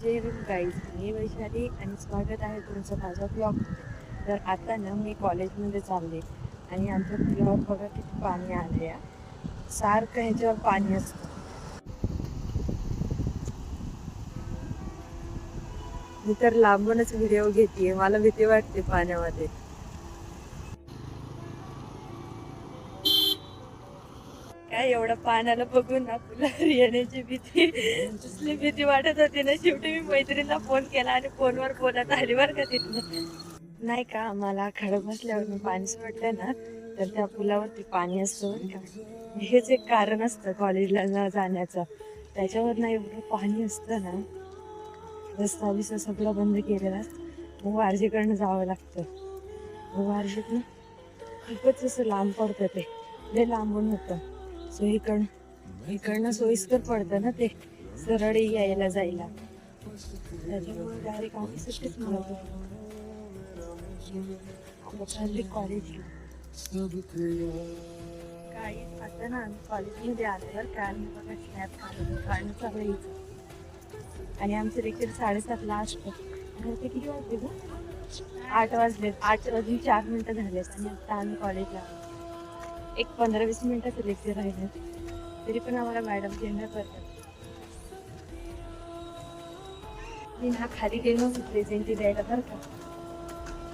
जय Bhim guys, मी वैशाली आणि स्वागत आहे तुमचं माझ्या ब्लॉगमध्ये. तर आता ना मी कॉलेजमध्ये चालले आणि आमच्या पुलावर बघा किती पाणी आले या. सारखं ह्याच्यावर पाणी असतं. मी तर लांबूनच व्हिडिओ घेते, मला भीती वाटते पाण्यामध्ये. काय एवढं पाण्याला बघून ना पुलावर येण्याची भीती कसली भीती वाटत होती ना. शेवटी मी मैत्रिणीला फोन केला आणि फोनवर बोलत आली बरं का तिथनं. नाही का, मला खडक बसल्यावर मी पाणी सोडलं ना तर त्या पुलावरती पाणी असतं बरं का. हेच एक कारण असतं कॉलेजला न जाण्याचं. त्याच्यावर ना एवढं पाणी असतं ना, रस्ता बिस्ता सगळं बंद केलेलं असतं. मग वारजेकडनं जावं लागतं. मग वारजेतनं खूपच असं लांब पडतं, ते लय लांबून होतं. सो इकडनं सोयीस्कर पडतं ना ते सरळ यायला जायला. त्याच्यामुळे डायरेक्ट आम्ही सुट्टीच मिळवतो. कॉलेजला काही आता ना आम्ही कॉलेजमध्ये आल्यावर काय बघा स्नॅप काढणं चालू यायचं. आणि आमचं लेक्चर 7:30ला असतं. आणि ते किती वाजले ग? 8 वाजले. 8 वाजून 4 मिनिटं झालेत आणि आता आम्ही कॉलेजला एक 15-20 मिनिटाचं लेक्चर राहिलं तरी पण आम्हाला मॅडम चेंज करतात. मी ना खाली गेलो होतो प्रेझेंटी द्यायला बरं का.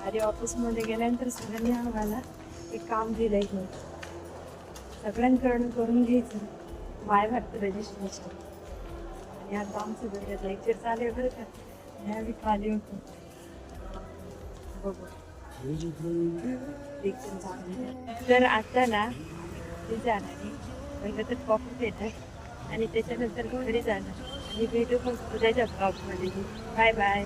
खाली ऑफिसमध्ये गेल्यानंतर सगळ्यांनी आम्हाला एक काम दिलंय की सगळ्यांकडून करून घ्यायचं माय भारत रजिस्ट्रेशन. आणि आता आमचं बरं लेक्चर चालू आहे बरं का. आणि आम्ही खाली होतो. बघू लेक्चर चालू. तर आता ना ते जाणार पहिलं तर कॉफी पेणार आणि त्याच्यानंतर घरी जाणार आणि भेटू मग उद्याच्या ब्लॉगमध्ये. Bye bye.